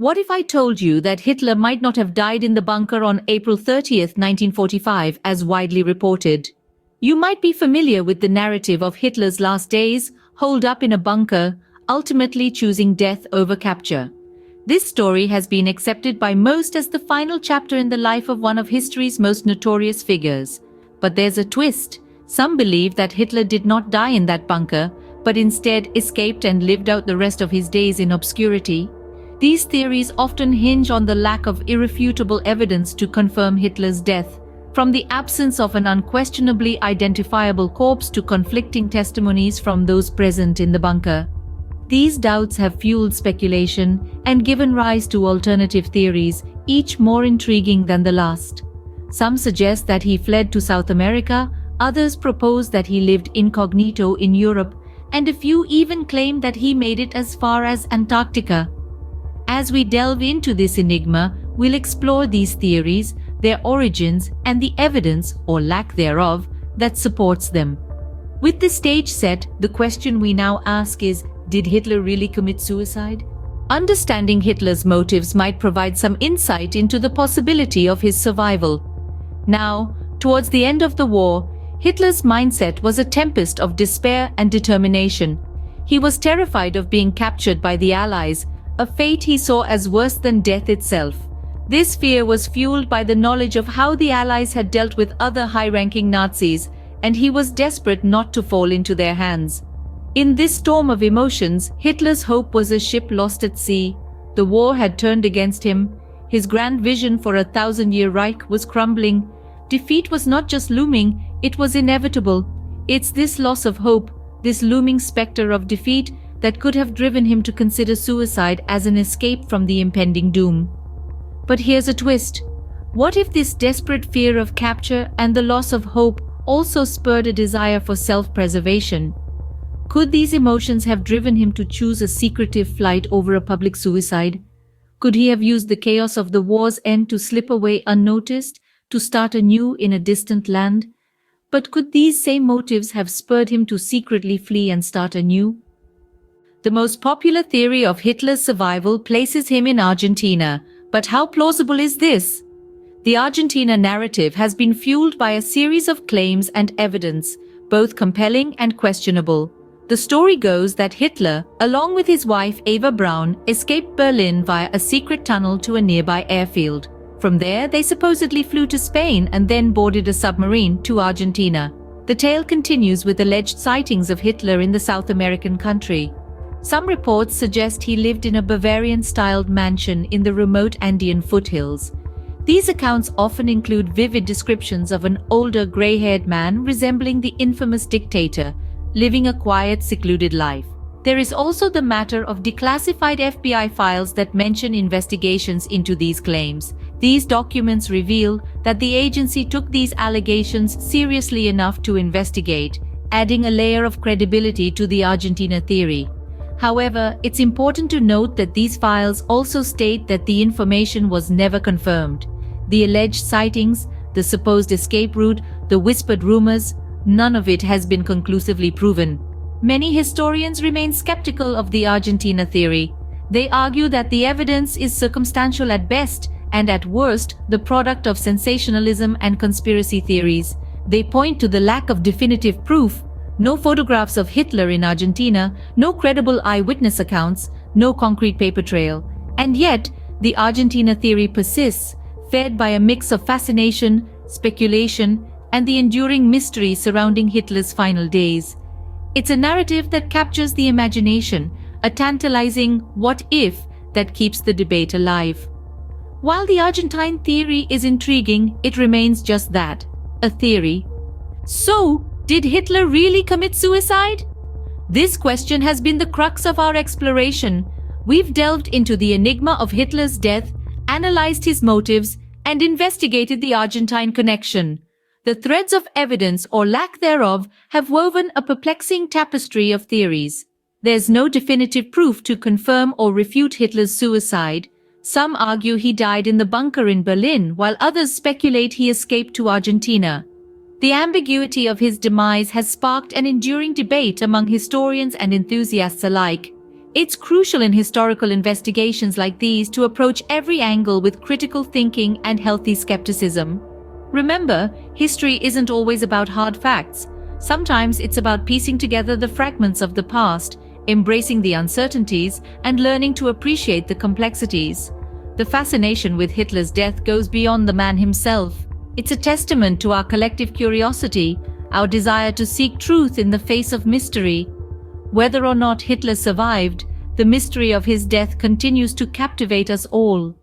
What if I told you that Hitler might not have died in the bunker on April 30th, 1945, as widely reported? You might be familiar with the narrative of Hitler's last days, holed up in a bunker, ultimately choosing death over capture. This story has been accepted by most as the final chapter in the life of one of history's most notorious figures. But there's a twist. Some believe that Hitler did not die in that bunker, but instead escaped and lived out the rest of his days in obscurity. These theories often hinge on the lack of irrefutable evidence to confirm Hitler's death, from the absence of an unquestionably identifiable corpse to conflicting testimonies from those present in the bunker. These doubts have fueled speculation and given rise to alternative theories, each more intriguing than the last. Some suggest that he fled to South America, others propose that he lived incognito in Europe, and a few even claim that he made it as far as Antarctica. As we delve into this enigma, we'll explore these theories, their origins, and the evidence, or lack thereof, that supports them. With the stage set, the question we now ask is, did Hitler really commit suicide? Understanding Hitler's motives might provide some insight into the possibility of his survival. Now, towards the end of the war, Hitler's mindset was a tempest of despair and determination. He was terrified of being captured by the Allies, a fate he saw as worse than death itself. This fear was fueled by the knowledge of how the Allies had dealt with other high-ranking Nazis, and he was desperate not to fall into their hands. In this storm of emotions, Hitler's hope was a ship lost at sea. The war had turned against him. His grand vision for a 1,000-year Reich was crumbling. Defeat was not just looming, it was inevitable. It's this loss of hope, this looming specter of defeat, that could have driven him to consider suicide as an escape from the impending doom. But here's a twist. What if this desperate fear of capture and the loss of hope also spurred a desire for self-preservation? Could these emotions have driven him to choose a secretive flight over a public suicide? Could he have used the chaos of the war's end to slip away unnoticed, to start anew in a distant land? But could these same motives have spurred him to secretly flee and start anew? The most popular theory of Hitler's survival places him in Argentina, but how plausible is this? The Argentina narrative has been fueled by a series of claims and evidence, both compelling and questionable. The story goes that Hitler, along with his wife Eva Braun, escaped Berlin via a secret tunnel to a nearby airfield. From there, they supposedly flew to Spain and then boarded a submarine to Argentina. The tale continues with alleged sightings of Hitler in the South American country. Some reports suggest he lived in a Bavarian-styled mansion in the remote Andean foothills. These accounts often include vivid descriptions of an older gray-haired man resembling the infamous dictator, living a quiet, secluded life. There is also the matter of declassified FBI files that mention investigations into these claims. These documents reveal that the agency took these allegations seriously enough to investigate, adding a layer of credibility to the Argentina theory. However, it's important to note that these files also state that the information was never confirmed. The alleged sightings, the supposed escape route, the whispered rumors, none of it has been conclusively proven. Many historians remain skeptical of the Argentina theory. They argue that the evidence is circumstantial at best and at worst the product of sensationalism and conspiracy theories. They point to the lack of definitive proof. No photographs of Hitler in Argentina, no credible eyewitness accounts, no concrete paper trail. And yet, the Argentina theory persists, fed by a mix of fascination, speculation, and the enduring mystery surrounding Hitler's final days. It's a narrative that captures the imagination, a tantalizing what if that keeps the debate alive. While the Argentine theory is intriguing, it remains just that, a theory. So, did Hitler really commit suicide? This question has been the crux of our exploration. We've delved into the enigma of Hitler's death, analyzed his motives, and investigated the Argentine connection. The threads of evidence or lack thereof have woven a perplexing tapestry of theories. There's no definitive proof to confirm or refute Hitler's suicide. Some argue he died in the bunker in Berlin, while others speculate he escaped to Argentina. The ambiguity of his demise has sparked an enduring debate among historians and enthusiasts alike. It's crucial in historical investigations like these to approach every angle with critical thinking and healthy skepticism. Remember, history isn't always about hard facts. Sometimes it's about piecing together the fragments of the past, embracing the uncertainties, and learning to appreciate the complexities. The fascination with Hitler's death goes beyond the man himself. It's a testament to our collective curiosity, our desire to seek truth in the face of mystery. Whether or not Hitler survived, the mystery of his death continues to captivate us all.